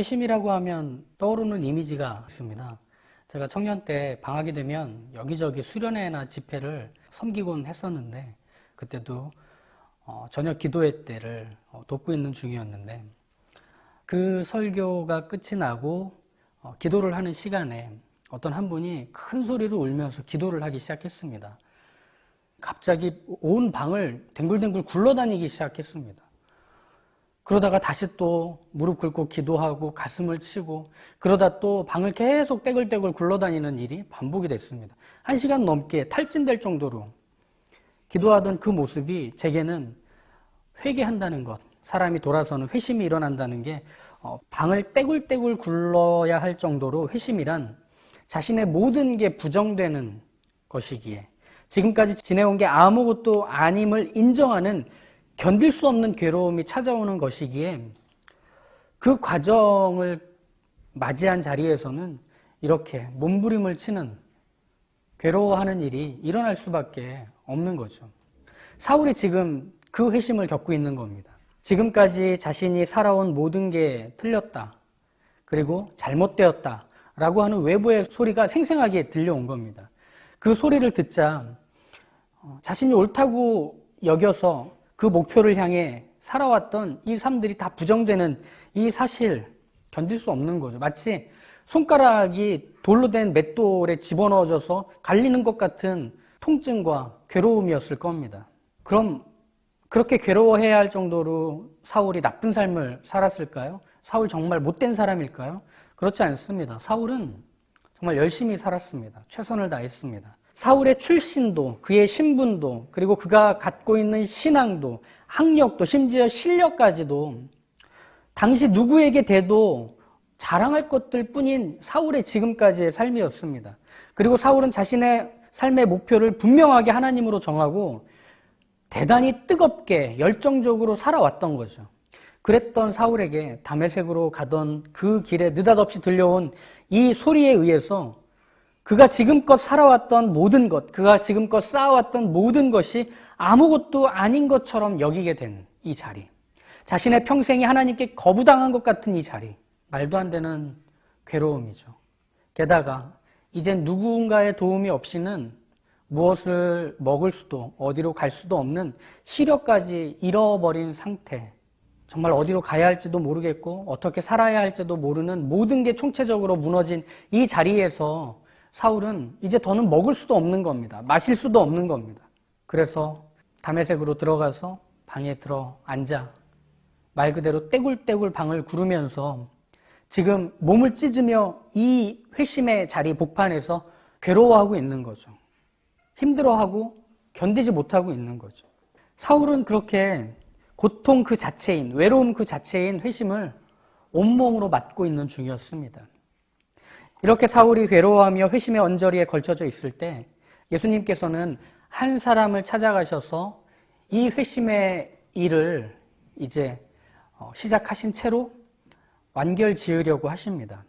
회심이라고 하면 떠오르는 이미지가 있습니다. 제가 청년 때 방학이 되면 여기저기 수련회나 집회를 섬기곤 했었는데, 그때도 저녁 기도회 때를 돕고 있는 중이었는데, 그 설교가 끝이 나고 기도를 하는 시간에 어떤 한 분이 큰 소리로 울면서 기도를 하기 시작했습니다. 갑자기 온 방을 댕굴댕굴 굴러다니기 시작했습니다. 그러다가 다시 또 무릎 꿇고 기도하고 가슴을 치고, 그러다 또 방을 계속 떼굴떼굴 굴러다니는 일이 반복이 됐습니다. 1시간 넘게 탈진될 정도로 기도하던 그 모습이 제게는 회개한다는 것, 사람이 돌아서는 회심이 일어난다는 게, 방을 떼굴떼굴 굴러야 할 정도로 회심이란 자신의 모든 게 부정되는 것이기에, 지금까지 지내온 게 아무것도 아님을 인정하는 견딜 수 없는 괴로움이 찾아오는 것이기에, 그 과정을 맞이한 자리에서는 이렇게 몸부림을 치는, 괴로워하는 일이 일어날 수밖에 없는 거죠. 사울이 지금 그 회심을 겪고 있는 겁니다. 지금까지 자신이 살아온 모든 게 틀렸다, 그리고 잘못되었다 라고 하는 외부의 소리가 생생하게 들려온 겁니다. 그 소리를 듣자 자신이 옳다고 여겨서 그 목표를 향해 살아왔던 이 삶들이 다 부정되는 이 사실, 견딜 수 없는 거죠. 마치 손가락이 돌로 된 맷돌에 집어넣어져서 갈리는 것 같은 통증과 괴로움이었을 겁니다. 그럼 그렇게 괴로워해야 할 정도로 사울이 나쁜 삶을 살았을까요? 사울 정말 못된 사람일까요? 그렇지 않습니다. 사울은 정말 열심히 살았습니다. 최선을 다했습니다. 사울의 출신도, 그의 신분도, 그리고 그가 갖고 있는 신앙도, 학력도, 심지어 실력까지도 당시 누구에게 대도 자랑할 것들 뿐인 사울의 지금까지의 삶이었습니다. 그리고 사울은 자신의 삶의 목표를 분명하게 하나님으로 정하고 대단히 뜨겁게 열정적으로 살아왔던 거죠. 그랬던 사울에게 다메섹으로 가던 그 길에 느닷없이 들려온 이 소리에 의해서 그가 지금껏 살아왔던 모든 것, 그가 지금껏 쌓아왔던 모든 것이 아무것도 아닌 것처럼 여기게 된 이 자리, 자신의 평생이 하나님께 거부당한 것 같은 이 자리, 말도 안 되는 괴로움이죠. 게다가 이젠 누군가의 도움이 없이는 무엇을 먹을 수도 어디로 갈 수도 없는 시력까지 잃어버린 상태, 정말 어디로 가야 할지도 모르겠고 어떻게 살아야 할지도 모르는 모든 게 총체적으로 무너진 이 자리에서 사울은 이제 더는 먹을 수도 없는 겁니다. 마실 수도 없는 겁니다. 그래서 다메섹으로 들어가서 방에 들어 앉아 말 그대로 떼굴떼굴 방을 구르면서 지금 몸을 찢으며 이 회심의 자리 복판에서 괴로워하고 있는 거죠. 힘들어하고 견디지 못하고 있는 거죠. 사울은 그렇게 고통 그 자체인, 외로움 그 자체인 회심을 온몸으로 맞고 있는 중이었습니다. 이렇게 사울이 괴로워하며 회심의 언저리에 걸쳐져 있을 때 예수님께서는 한 사람을 찾아가셔서 이 회심의 일을 이제 시작하신 채로 완결 지으려고 하십니다.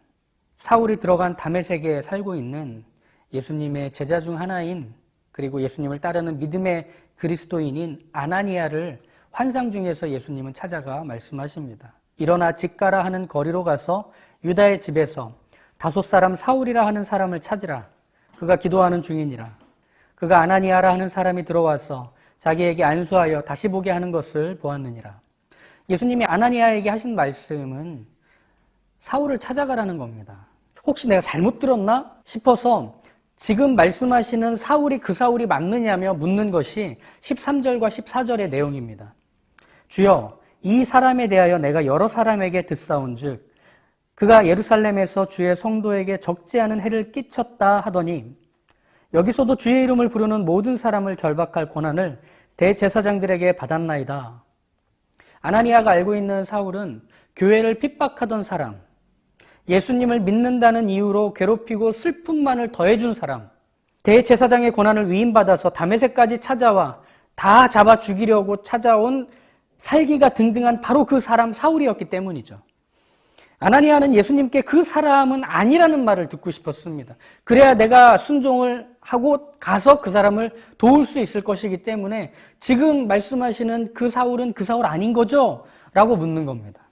사울이 들어간 다메섹에 살고 있는 예수님의 제자 중 하나인, 그리고 예수님을 따르는 믿음의 그리스도인인 아나니아를 환상 중에서 예수님은 찾아가 말씀하십니다. 일어나 집 가라 하는 거리로 가서 유다의 집에서 다섯 사람 사울이라 하는 사람을 찾으라. 그가 기도하는 중이니라. 그가 아나니아라 하는 사람이 들어와서 자기에게 안수하여 다시 보게 하는 것을 보았느니라. 예수님이 아나니아에게 하신 말씀은 사울을 찾아가라는 겁니다. 혹시 내가 잘못 들었나 싶어서 지금 말씀하시는 사울이 그 사울이 맞느냐며 묻는 것이 13절과 14절의 내용입니다. 주여, 이 사람에 대하여 내가 여러 사람에게 듣사온즉 그가 예루살렘에서 주의 성도에게 적지 않은 해를 끼쳤다 하더니 여기서도 주의 이름을 부르는 모든 사람을 결박할 권한을 대제사장들에게 받았나이다. 아나니아가 알고 있는 사울은 교회를 핍박하던 사람, 예수님을 믿는다는 이유로 괴롭히고 슬픔만을 더해준 사람, 대제사장의 권한을 위임받아서 다메섹까지 찾아와 다 잡아 죽이려고 찾아온 살기가 등등한 바로 그 사람 사울이었기 때문이죠. 아나니아는 예수님께 그 사람은 아니라는 말을 듣고 싶었습니다. 그래야 내가 순종을 하고 가서 그 사람을 도울 수 있을 것이기 때문에 지금 말씀하시는 그 사울은 그 사울 아닌 거죠? 라고 묻는 겁니다.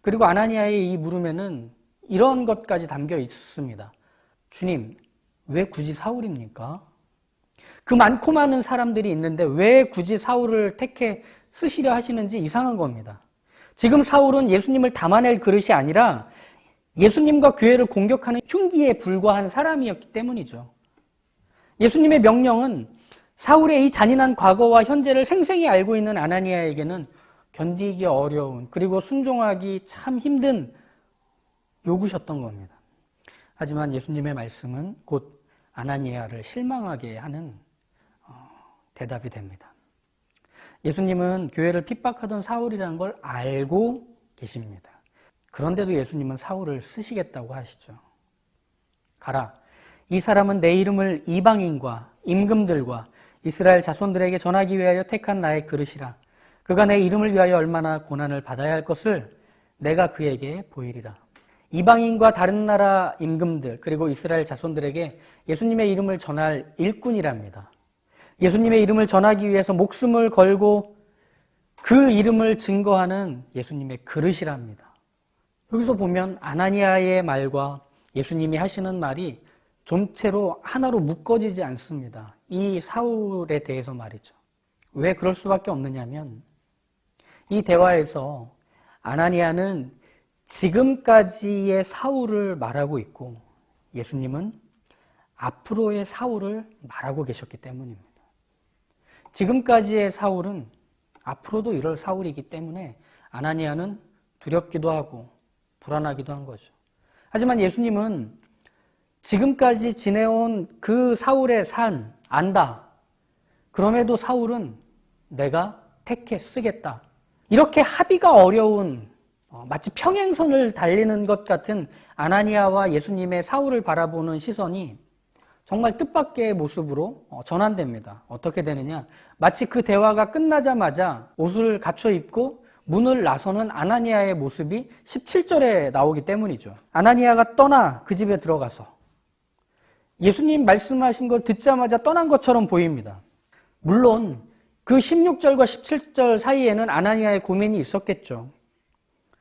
그리고 아나니아의 이 물음에는 이런 것까지 담겨 있습니다. 주님, 왜 굳이 사울입니까? 그 많고 많은 사람들이 있는데 왜 굳이 사울을 택해 쓰시려 하시는지 이상한 겁니다. 지금 사울은 예수님을 담아낼 그릇이 아니라 예수님과 교회를 공격하는 흉기에 불과한 사람이었기 때문이죠. 예수님의 명령은 사울의 이 잔인한 과거와 현재를 생생히 알고 있는 아나니아에게는 견디기 어려운, 그리고 순종하기 참 힘든 요구셨던 겁니다. 하지만 예수님의 말씀은 곧 아나니아를 실망하게 하는 대답이 됩니다. 예수님은 교회를 핍박하던 사울이라는 걸 알고 계십니다. 그런데도 예수님은 사울을 쓰시겠다고 하시죠. 가라. 이 사람은 내 이름을 이방인과 임금들과 이스라엘 자손들에게 전하기 위하여 택한 나의 그릇이라. 그가 내 이름을 위하여 얼마나 고난을 받아야 할 것을 내가 그에게 보이리라. 이방인과 다른 나라 임금들 그리고 이스라엘 자손들에게 예수님의 이름을 전할 일꾼이랍니다. 예수님의 이름을 전하기 위해서 목숨을 걸고 그 이름을 증거하는 예수님의 그릇이랍니다. 여기서 보면 아나니아의 말과 예수님이 하시는 말이 좀채로 하나로 묶어지지 않습니다. 이 사울에 대해서 말이죠. 왜 그럴 수밖에 없느냐면 이 대화에서 아나니아는 지금까지의 사울을 말하고 있고 예수님은 앞으로의 사울을 말하고 계셨기 때문입니다. 지금까지의 사울은 앞으로도 이럴 사울이기 때문에 아나니아는 두렵기도 하고 불안하기도 한 거죠. 하지만 예수님은 지금까지 지내온 그 사울의 삶 안다. 그럼에도 사울은 내가 택해 쓰겠다. 이렇게 합의가 어려운 마치 평행선을 달리는 것 같은 아나니아와 예수님의 사울을 바라보는 시선이 정말 뜻밖의 모습으로 전환됩니다. 어떻게 되느냐? 마치 그 대화가 끝나자마자 옷을 갖춰 입고 문을 나서는 아나니아의 모습이 17절에 나오기 때문이죠. 아나니아가 떠나 그 집에 들어가서 예수님 말씀하신 걸 듣자마자 떠난 것처럼 보입니다. 물론 그 16절과 17절 사이에는 아나니아의 고민이 있었겠죠.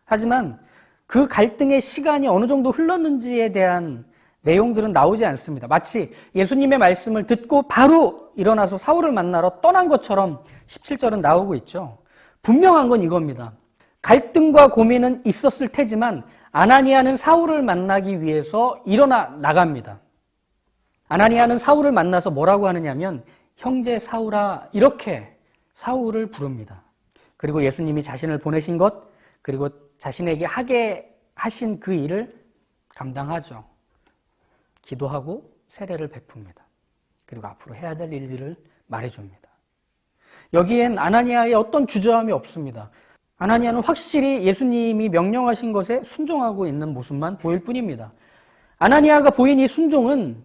하지만 그 갈등의 시간이 어느 정도 흘렀는지에 대한 내용들은 나오지 않습니다. 마치 예수님의 말씀을 듣고 바로 일어나서 사울을 만나러 떠난 것처럼 17절은 나오고 있죠. 분명한 건 이겁니다. 갈등과 고민은 있었을 테지만 아나니아는 사울을 만나기 위해서 일어나 나갑니다. 아나니아는 사울을 만나서 뭐라고 하느냐면 형제 사울아 이렇게 사울을 부릅니다. 그리고 예수님이 자신을 보내신 것 그리고 자신에게 하게 하신 그 일을 감당하죠. 기도하고 세례를 베풉니다. 그리고 앞으로 해야 될 일들을 말해줍니다. 여기엔 아나니아의 어떤 주저함이 없습니다. 아나니아는 확실히 예수님이 명령하신 것에 순종하고 있는 모습만 보일 뿐입니다. 아나니아가 보인 이 순종은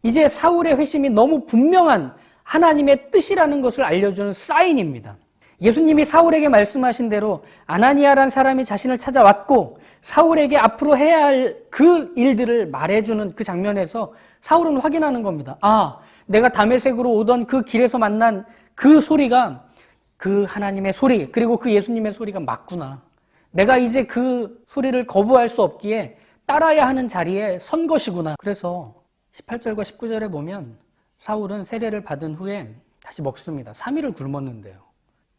이제 사울의 회심이 너무 분명한 하나님의 뜻이라는 것을 알려주는 사인입니다. 예수님이 사울에게 말씀하신 대로 아나니아란 사람이 자신을 찾아왔고 사울에게 앞으로 해야 할 그 일들을 말해주는 그 장면에서 사울은 확인하는 겁니다. 아, 내가 다메섹으로 오던 그 길에서 만난 그 소리가 그 하나님의 소리 그리고 그 예수님의 소리가 맞구나. 내가 이제 그 소리를 거부할 수 없기에 따라야 하는 자리에 선 것이구나. 그래서 18절과 19절에 보면 사울은 세례를 받은 후에 다시 먹습니다. 3일을 굶었는데요.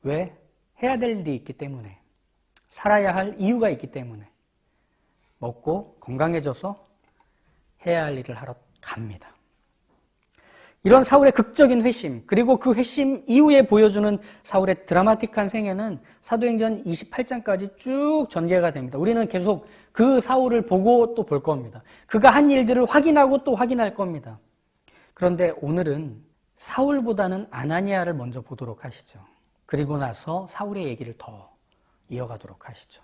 왜? 해야 될 일이 있기 때문에. 살아야 할 이유가 있기 때문에. 먹고 건강해져서 해야 할 일을 하러 갑니다. 이런 사울의 극적인 회심, 그리고 그 회심 이후에 보여주는 사울의 드라마틱한 생애는 사도행전 28장까지 쭉 전개가 됩니다. 우리는 계속 그 사울을 보고 또 볼 겁니다. 그가 한 일들을 확인하고 또 확인할 겁니다. 그런데 오늘은 사울보다는 아나니아를 먼저 보도록 하시죠. 그리고 나서 사울의 얘기를 더 이어가도록 하시죠.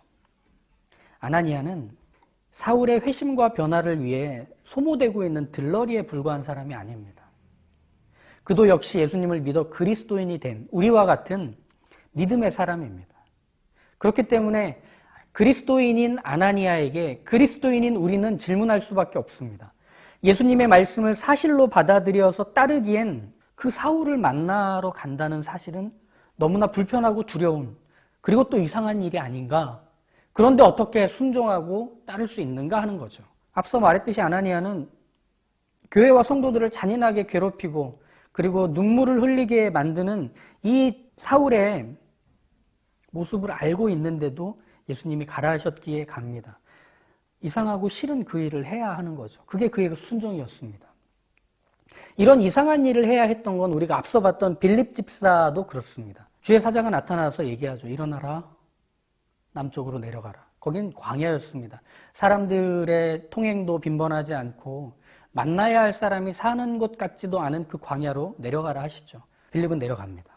아나니아는 사울의 회심과 변화를 위해 소모되고 있는 들러리에 불과한 사람이 아닙니다. 그도 역시 예수님을 믿어 그리스도인이 된 우리와 같은 믿음의 사람입니다. 그렇기 때문에 그리스도인인 아나니아에게 그리스도인인 우리는 질문할 수밖에 없습니다. 예수님의 말씀을 사실로 받아들여서 따르기엔 그 사울을 만나러 간다는 사실은 너무나 불편하고 두려운 그리고 또 이상한 일이 아닌가 그런데 어떻게 순종하고 따를 수 있는가 하는 거죠. 앞서 말했듯이 아나니아는 교회와 성도들을 잔인하게 괴롭히고 그리고 눈물을 흘리게 만드는 이 사울의 모습을 알고 있는데도 예수님이 가라 하셨기에 갑니다. 이상하고 싫은 그 일을 해야 하는 거죠. 그게 그의 순종이었습니다. 이런 이상한 일을 해야 했던 건 우리가 앞서 봤던 빌립 집사도 그렇습니다. 주의 사자가 나타나서 얘기하죠. 일어나라. 남쪽으로 내려가라. 거긴 광야였습니다. 사람들의 통행도 빈번하지 않고 만나야 할 사람이 사는 곳 같지도 않은 그 광야로 내려가라 하시죠. 빌립은 내려갑니다.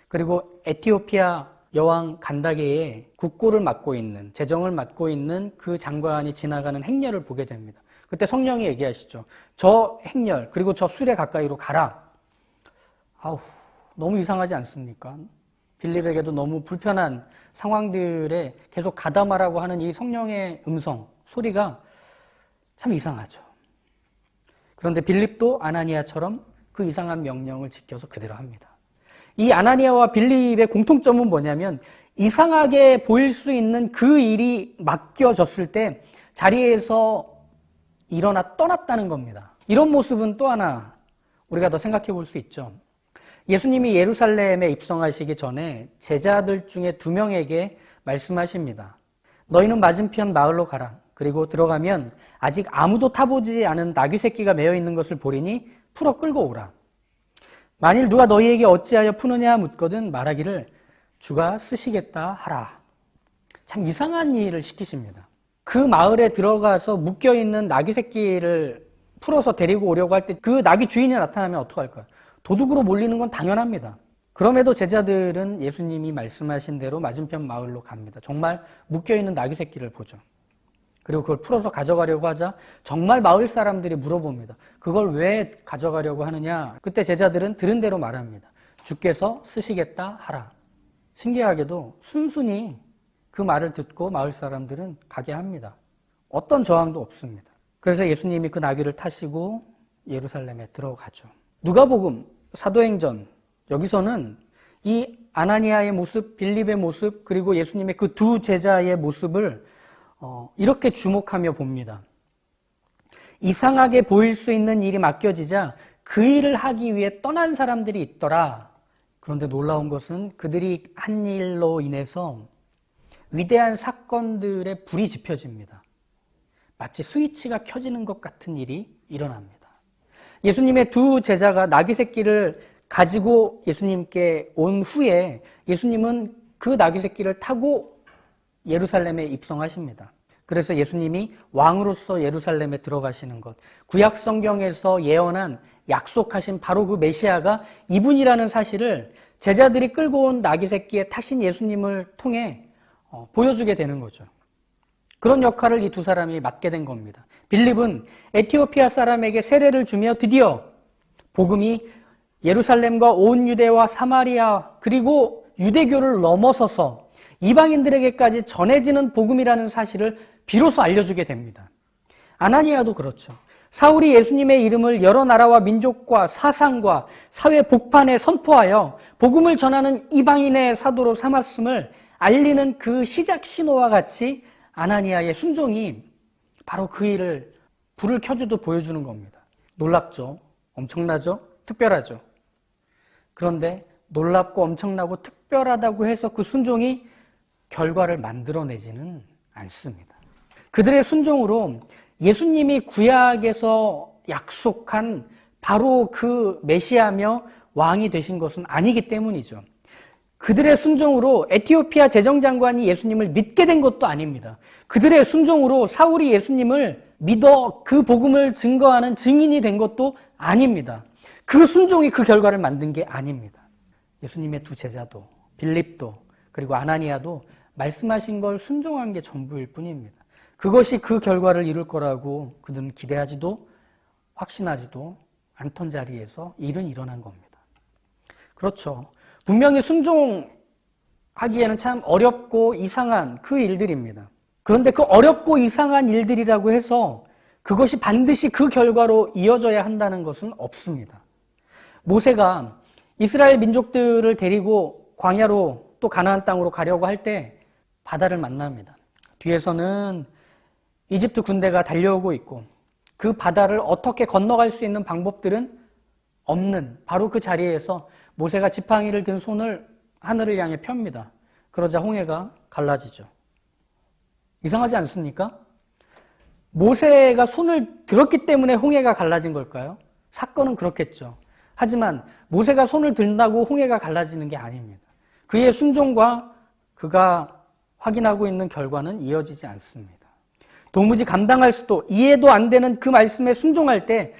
그리고 에티오피아 여왕 간다게의 국고를 맡고 있는, 재정을 맡고 있는 그 장관이 지나가는 행렬을 보게 됩니다. 그때 성령이 얘기하시죠. 저 행렬, 그리고 저 수레 가까이로 가라. 아우, 너무 이상하지 않습니까? 빌립에게도 너무 불편한 상황들에 계속 가담하라고 하는 이 성령의 음성, 소리가 참 이상하죠. 그런데 빌립도 아나니아처럼 그 이상한 명령을 지켜서 그대로 합니다. 이 아나니아와 빌립의 공통점은 뭐냐면 이상하게 보일 수 있는 그 일이 맡겨졌을 때 자리에서 일어나 떠났다는 겁니다. 이런 모습은 또 하나 우리가 더 생각해 볼 수 있죠. 예수님이 예루살렘에 입성하시기 전에 제자들 중에 2명에게 말씀하십니다. 너희는 맞은편 마을로 가라. 그리고 들어가면 아직 아무도 타보지 않은 나귀 새끼가 매여 있는 것을 보리니 풀어 끌고 오라. 만일 누가 너희에게 어찌하여 푸느냐 묻거든 말하기를 주가 쓰시겠다 하라. 참 이상한 일을 시키십니다. 그 마을에 들어가서 묶여있는 나귀 새끼를 풀어서 데리고 오려고 할 때 그 나귀 주인이 나타나면 어떡할까요? 도둑으로 몰리는 건 당연합니다. 그럼에도 제자들은 예수님이 말씀하신 대로 맞은편 마을로 갑니다. 정말 묶여있는 나귀 새끼를 보죠. 그리고 그걸 풀어서 가져가려고 하자 정말 마을 사람들이 물어봅니다. 그걸 왜 가져가려고 하느냐? 그때 제자들은 들은 대로 말합니다. 주께서 쓰시겠다 하라. 신기하게도 순순히 그 말을 듣고 마을 사람들은 가게 합니다. 어떤 저항도 없습니다. 그래서 예수님이 그 나귀를 타시고 예루살렘에 들어가죠. 누가복음, 사도행전, 여기서는 이 아나니아의 모습, 빌립의 모습, 그리고 예수님의 그 2 제자의 모습을 이렇게 주목하며 봅니다. 이상하게 보일 수 있는 일이 맡겨지자 그 일을 하기 위해 떠난 사람들이 있더라. 그런데 놀라운 것은 그들이 한 일로 인해서 위대한 사건들의 불이 지펴집니다. 마치 스위치가 켜지는 것 같은 일이 일어납니다. 예수님의 2 제자가 나귀 새끼를 가지고 예수님께 온 후에 예수님은 그 나귀 새끼를 타고 예루살렘에 입성하십니다. 그래서 예수님이 왕으로서 예루살렘에 들어가시는 것, 구약 성경에서 예언한 약속하신 바로 그 메시아가 이분이라는 사실을 제자들이 끌고 온 나귀 새끼에 타신 예수님을 통해 보여주게 되는 거죠. 그런 역할을 이 2 사람이 맡게 된 겁니다. 빌립은 에티오피아 사람에게 세례를 주며 드디어 복음이 예루살렘과 온 유대와 사마리아 그리고 유대교를 넘어서서 이방인들에게까지 전해지는 복음이라는 사실을 비로소 알려주게 됩니다. 아나니아도 그렇죠. 사울이 예수님의 이름을 여러 나라와 민족과 사상과 사회 복판에 선포하여 복음을 전하는 이방인의 사도로 삼았음을 알리는 그 시작 신호와 같이 아나니아의 순종이 바로 그 일을 불을 켜주듯 보여주는 겁니다. 놀랍죠? 엄청나죠? 특별하죠? 그런데 놀랍고 엄청나고 특별하다고 해서 그 순종이 결과를 만들어내지는 않습니다. 그들의 순종으로 예수님이 구약에서 약속한 바로 그 메시아며 왕이 되신 것은 아니기 때문이죠. 그들의 순종으로 에티오피아 재정장관이 예수님을 믿게 된 것도 아닙니다. 그들의 순종으로 사울이 예수님을 믿어 그 복음을 증거하는 증인이 된 것도 아닙니다. 그 순종이 그 결과를 만든 게 아닙니다. 예수님의 2 제자도 빌립도 그리고 아나니아도 말씀하신 걸 순종한 게 전부일 뿐입니다. 그것이 그 결과를 이룰 거라고 그들은 기대하지도 확신하지도 않던 자리에서 일은 일어난 겁니다. 그렇죠. 분명히 순종하기에는 참 어렵고 이상한 그 일들입니다. 그런데 그 어렵고 이상한 일들이라고 해서 그것이 반드시 그 결과로 이어져야 한다는 것은 없습니다. 모세가 이스라엘 민족들을 데리고 광야로 또 가나안 땅으로 가려고 할 때 바다를 만납니다. 뒤에서는 이집트 군대가 달려오고 있고 그 바다를 어떻게 건너갈 수 있는 방법들은 없는 바로 그 자리에서 모세가 지팡이를 든 손을 하늘을 향해 펴니다. 그러자 홍해가 갈라지죠. 이상하지 않습니까? 모세가 손을 들었기 때문에 홍해가 갈라진 걸까요? 사건은 그렇겠죠. 하지만 모세가 손을 든다고 홍해가 갈라지는 게 아닙니다. 그의 순종과 그가 확인하고 있는 결과는 이어지지 않습니다. 도무지 감당할 수도 이해도 안 되는 그 말씀에 순종할 때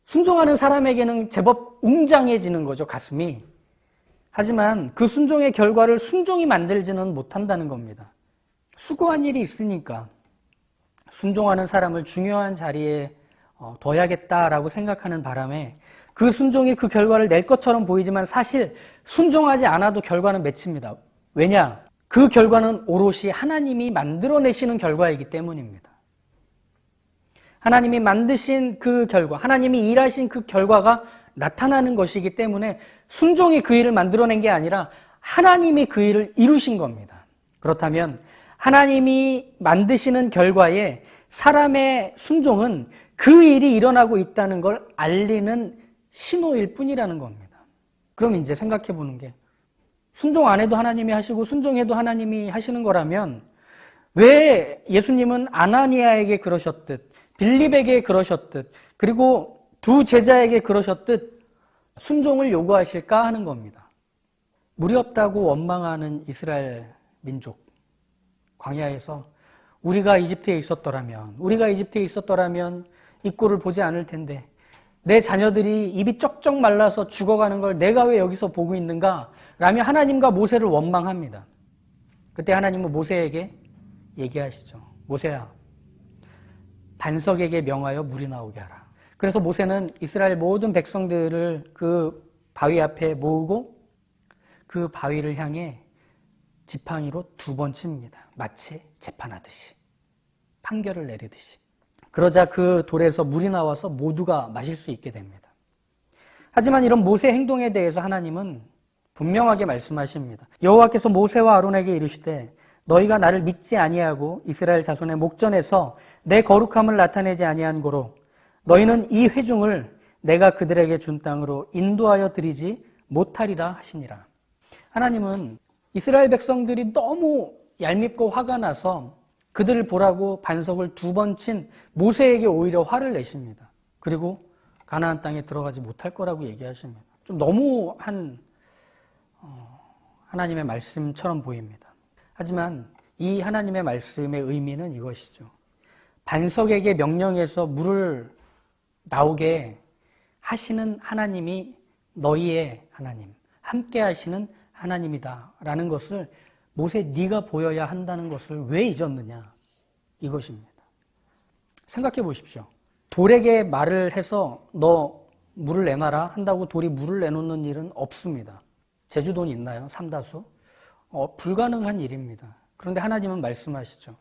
순종하는 사람에게는 제법 웅장해지는 거죠, 가슴이. 하지만 그 순종의 결과를 순종이 만들지는 못한다는 겁니다. 수고한 일이 있으니까 순종하는 사람을 중요한 자리에 둬야겠다라고 생각하는 바람에 그 순종이 그 결과를 낼 것처럼 보이지만 사실 순종하지 않아도 결과는 맺힙니다. 왜냐? 그 결과는 오롯이 하나님이 만들어내시는 결과이기 때문입니다. 하나님이 만드신 그 결과, 하나님이 일하신 그 결과가 나타나는 것이기 때문에 순종이 그 일을 만들어낸 게 아니라 하나님이 그 일을 이루신 겁니다. 그렇다면 하나님이 만드시는 결과에 사람의 순종은 그 일이 일어나고 있다는 걸 알리는 신호일 뿐이라는 겁니다. 그럼 이제 생각해 보는 게 순종 안 해도 하나님이 하시고 순종해도 하나님이 하시는 거라면 왜 예수님은 아나니아에게 그러셨듯 빌립에게 그러셨듯 그리고 두 제자에게 그러셨듯 순종을 요구하실까 하는 겁니다. 물이 없다고 원망하는 이스라엘 민족 광야에서 우리가 이집트에 있었더라면 이 꼴을 보지 않을 텐데 내 자녀들이 입이 쩍쩍 말라서 죽어가는 걸 내가 왜 여기서 보고 있는가? 라며 하나님과 모세를 원망합니다. 그때 하나님은 모세에게 얘기하시죠. 모세야, 반석에게 명하여 물이 나오게 하라. 그래서 모세는 이스라엘 모든 백성들을 그 바위 앞에 모으고 그 바위를 향해 지팡이로 2번 칩니다. 마치 재판하듯이. 판결을 내리듯이. 그러자 그 돌에서 물이 나와서 모두가 마실 수 있게 됩니다. 하지만 이런 모세 행동에 대해서 하나님은 분명하게 말씀하십니다. 여호와께서 모세와 아론에게 이르시되 너희가 나를 믿지 아니하고 이스라엘 자손의 목전에서 내 거룩함을 나타내지 아니한 고로 너희는 이 회중을 내가 그들에게 준 땅으로 인도하여 드리지 못하리라 하시니라. 하나님은 이스라엘 백성들이 너무 얄밉고 화가 나서 그들을 보라고 반석을 2번 친 모세에게 오히려 화를 내십니다. 그리고 가나안 땅에 들어가지 못할 거라고 얘기하십니다. 좀 너무한 하나님의 말씀처럼 보입니다. 하지만 이 하나님의 말씀의 의미는 이것이죠. 반석에게 명령해서 물을 나오게 하시는 하나님이 너희의 하나님, 함께 하시는 하나님이다 라는 것을 모세 네가 보여야 한다는 것을 왜 잊었느냐 이것입니다. 생각해 보십시오. 돌에게 말을 해서 너 물을 내놔라 한다고 돌이 물을 내놓는 일은 없습니다. 제주도는 있나요? 삼다수? 불가능한 일입니다. 그런데 하나님은 말씀하시죠.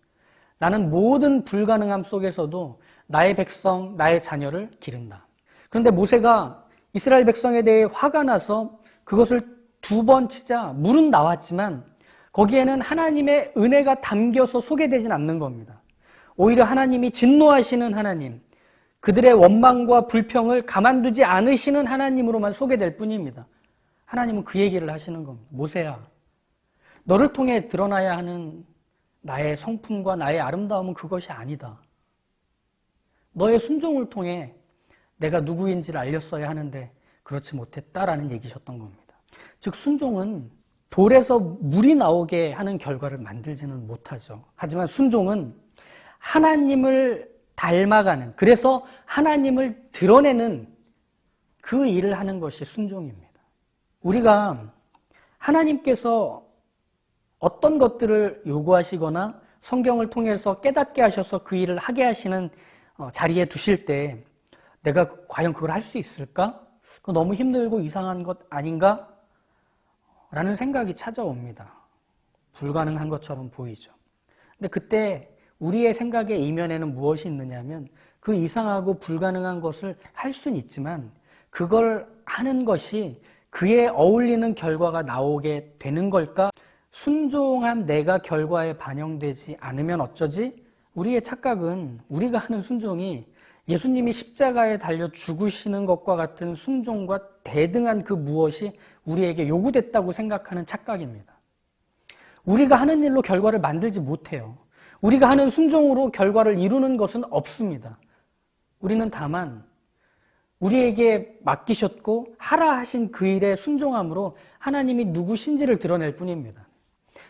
나는 모든 불가능함 속에서도 나의 백성, 나의 자녀를 기른다. 그런데 모세가 이스라엘 백성에 대해 화가 나서 그것을 2번 치자 물은 나왔지만 거기에는 하나님의 은혜가 담겨서 소개되진 않는 겁니다. 오히려 하나님이 진노하시는 하나님, 그들의 원망과 불평을 가만두지 않으시는 하나님으로만 소개될 뿐입니다. 하나님은 그 얘기를 하시는 겁니다. 모세야, 너를 통해 드러나야 하는 나의 성품과 나의 아름다움은 그것이 아니다. 너의 순종을 통해 내가 누구인지를 알렸어야 하는데 그렇지 못했다라는 얘기셨던 겁니다. 즉 순종은 돌에서 물이 나오게 하는 결과를 만들지는 못하죠. 하지만 순종은 하나님을 닮아가는, 그래서 하나님을 드러내는 그 일을 하는 것이 순종입니다. 우리가 하나님께서 어떤 것들을 요구하시거나 성경을 통해서 깨닫게 하셔서 그 일을 하게 하시는 자리에 두실 때 내가 과연 그걸 할 수 있을까? 그거 너무 힘들고 이상한 것 아닌가? 라는 생각이 찾아옵니다. 불가능한 것처럼 보이죠. 근데 그때 우리의 생각의 이면에는 무엇이 있느냐면 그 이상하고 불가능한 것을 할 수는 있지만 그걸 하는 것이 그에 어울리는 결과가 나오게 되는 걸까? 순종한 내가 결과에 반영되지 않으면 어쩌지? 우리의 착각은 우리가 하는 순종이 예수님이 십자가에 달려 죽으시는 것과 같은 순종과 대등한 그 무엇이 우리에게 요구됐다고 생각하는 착각입니다. 우리가 하는 일로 결과를 만들지 못해요. 우리가 하는 순종으로 결과를 이루는 것은 없습니다. 우리는 다만 우리에게 맡기셨고 하라 하신 그 일에 순종함으로 하나님이 누구신지를 드러낼 뿐입니다.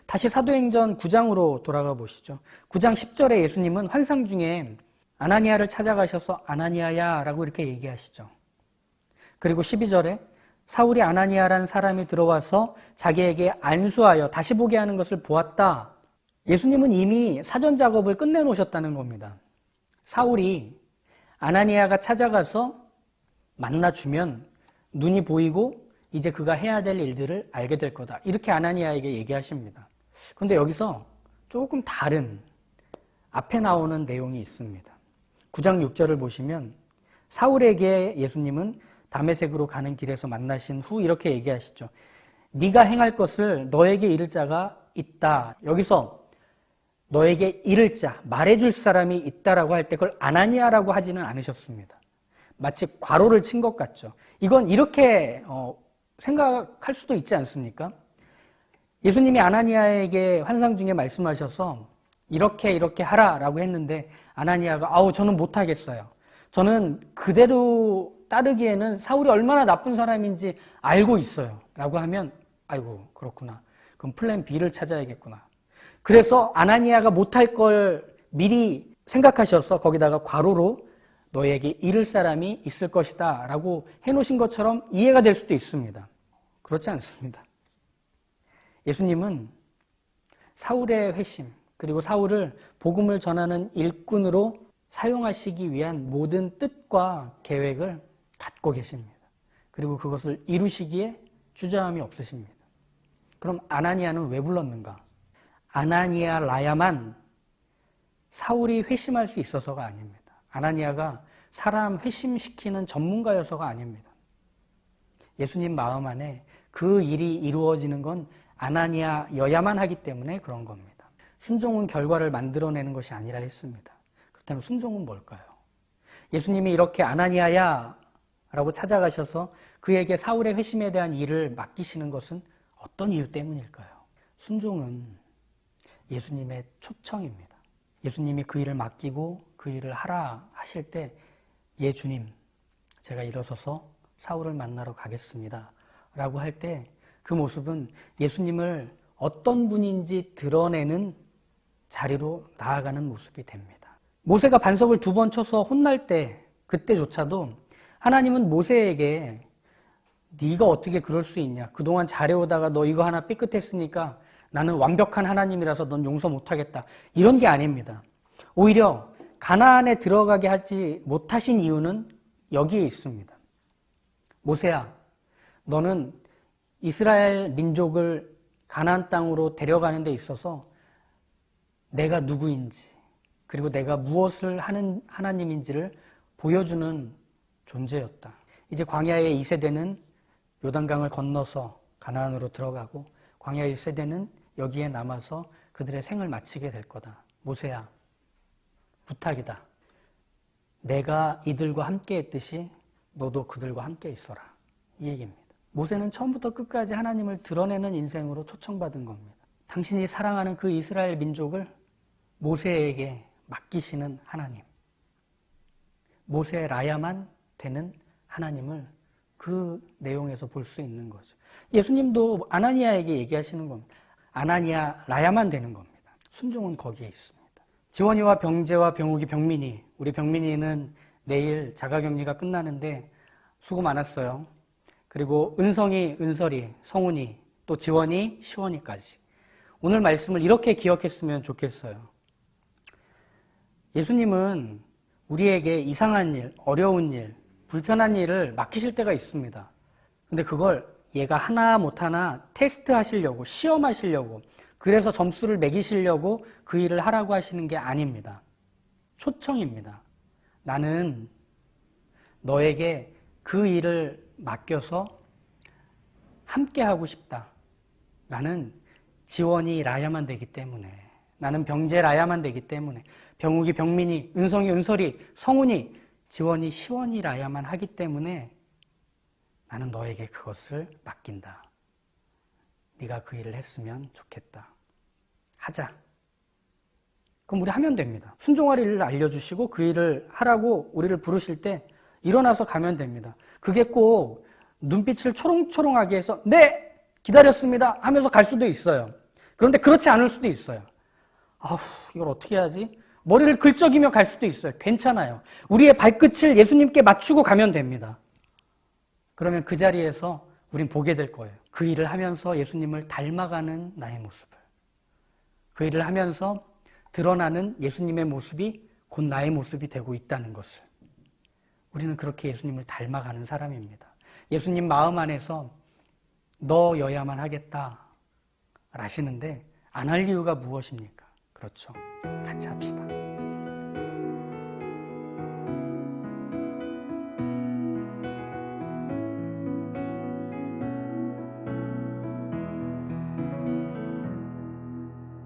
다시 사도행전 9장으로 돌아가 보시죠. 9장 10절에 예수님은 환상 중에 아나니아를 찾아가셔서 아나니아야 라고 이렇게 얘기하시죠. 그리고 12절에 사울이 아나니아라는 사람이 들어와서 자기에게 안수하여 다시 보게 하는 것을 보았다. 예수님은 이미 사전 작업을 끝내놓으셨다는 겁니다. 사울이 아나니아가 찾아가서 만나주면 눈이 보이고 이제 그가 해야 될 일들을 알게 될 거다. 이렇게 아나니아에게 얘기하십니다. 그런데 여기서 조금 다른 앞에 나오는 내용이 있습니다. 9장 6절을 보시면 사울에게 예수님은 다메섹으로 가는 길에서 만나신 후 이렇게 얘기하시죠. 네가 행할 것을 너에게 이를 자가 있다. 여기서 너에게 이를 자, 말해줄 사람이 있다라고 할 때 그걸 아나니아라고 하지는 않으셨습니다. 마치 괄호를 친 것 같죠. 이건 이렇게 생각할 수도 있지 않습니까? 예수님이 아나니아에게 환상 중에 말씀하셔서 이렇게 하라라고 했는데 아나니아가 저는 못하겠어요. 저는 그대로 따르기에는 사울이 얼마나 나쁜 사람인지 알고 있어요. 라고 하면 아이고 그렇구나. 그럼 플랜 B를 찾아야겠구나. 그래서 아나니아가 못할 걸 미리 생각하셔서 거기다가 괄호로 너에게 이를 사람이 있을 것이다 라고 해놓으신 것처럼 이해가 될 수도 있습니다. 그렇지 않습니다. 예수님은 사울의 회심 그리고 사울을 복음을 전하는 일꾼으로 사용하시기 위한 모든 뜻과 계획을 갖고 계십니다. 그리고 그것을 이루시기에 주저함이 없으십니다. 그럼 아나니아는 왜 불렀는가? 아나니아라야만 사울이 회심할 수 있어서가 아닙니다. 아나니아가 사람 회심시키는 전문가여서가 아닙니다. 예수님 마음 안에 그 일이 이루어지는 건 아나니아여야만 하기 때문에 그런 겁니다. 순종은 결과를 만들어내는 것이 아니라 했습니다. 그렇다면 순종은 뭘까요? 예수님이 이렇게 아나니아야 라고 찾아가셔서 그에게 사울의 회심에 대한 일을 맡기시는 것은 어떤 이유 때문일까요? 순종은 예수님의 초청입니다. 예수님이 그 일을 맡기고 그 일을 하라 하실 때 예 주님 제가 일어서서 사울을 만나러 가겠습니다 라고 할 때 그 모습은 예수님을 어떤 분인지 드러내는 자리로 나아가는 모습이 됩니다. 모세가 반석을 2번 쳐서 혼날 때 그때조차도 하나님은 모세에게 네가 어떻게 그럴 수 있냐. 그동안 잘해오다가 너 이거 하나 삐끗했으니까 나는 완벽한 하나님이라서 넌 용서 못하겠다. 이런 게 아닙니다. 오히려 가나안에 들어가게 하지 못하신 이유는 여기에 있습니다. 모세야, 너는 이스라엘 민족을 가나안 땅으로 데려가는 데 있어서 내가 누구인지 그리고 내가 무엇을 하는 하나님인지를 보여주는 존재였다. 이제 광야의 2세대는 요단강을 건너서 가나안으로 들어가고 광야 1세대는 여기에 남아서 그들의 생을 마치게 될 거다. 모세야, 부탁이다. 내가 이들과 함께 했듯이 너도 그들과 함께 있어라. 이 얘기입니다. 모세는 처음부터 끝까지 하나님을 드러내는 인생으로 초청받은 겁니다. 당신이 사랑하는 그 이스라엘 민족을 모세에게 맡기시는 하나님. 모세라야만 되는 하나님을 그 내용에서 볼 수 있는 거죠. 예수님도 아나니아에게 얘기하시는 겁니다. 아나니아라야만 되는 겁니다. 순종은 거기에 있습니다. 지원이와 병재와 병욱이 병민이, 우리 병민이는 내일 자가격리가 끝나는데 수고 많았어요. 그리고 은성이, 은설이, 성훈이, 또 지원이, 시원이까지. 오늘 말씀을 이렇게 기억했으면 좋겠어요. 예수님은 우리에게 이상한 일, 어려운 일, 불편한 일을 맡기실 때가 있습니다. 근데 그걸 얘가 하나 못하나 테스트 하시려고, 시험하시려고, 그래서 점수를 매기시려고 그 일을 하라고 하시는 게 아닙니다. 초청입니다. 나는 너에게 그 일을 맡겨서 함께 하고 싶다. 나는 지원이라야만 되기 때문에, 나는 병재라야만 되기 때문에, 병욱이 병민이, 은성이 은설이, 성훈이, 지원이 시원이라야만 하기 때문에 나는 너에게 그것을 맡긴다. 네가 그 일을 했으면 좋겠다. 하자. 그럼 우리 하면 됩니다. 순종할 일을 알려주시고 그 일을 하라고 우리를 부르실 때 일어나서 가면 됩니다. 그게 꼭 눈빛을 초롱초롱하게 해서 네! 기다렸습니다 하면서 갈 수도 있어요. 그런데 그렇지 않을 수도 있어요. 아우, 이걸 어떻게 해야지? 머리를 긁적이며 갈 수도 있어요. 괜찮아요. 우리의 발끝을 예수님께 맞추고 가면 됩니다. 그러면 그 자리에서 우린 보게 될 거예요. 그 일을 하면서 예수님을 닮아가는 나의 모습을. 그 일을 하면서 드러나는 예수님의 모습이 곧 나의 모습이 되고 있다는 것을. 우리는 그렇게 예수님을 닮아가는 사람입니다. 예수님 마음 안에서 너여야만 하겠다 라시는데 안 할 이유가 무엇입니까? 그렇죠. 같이 합시다.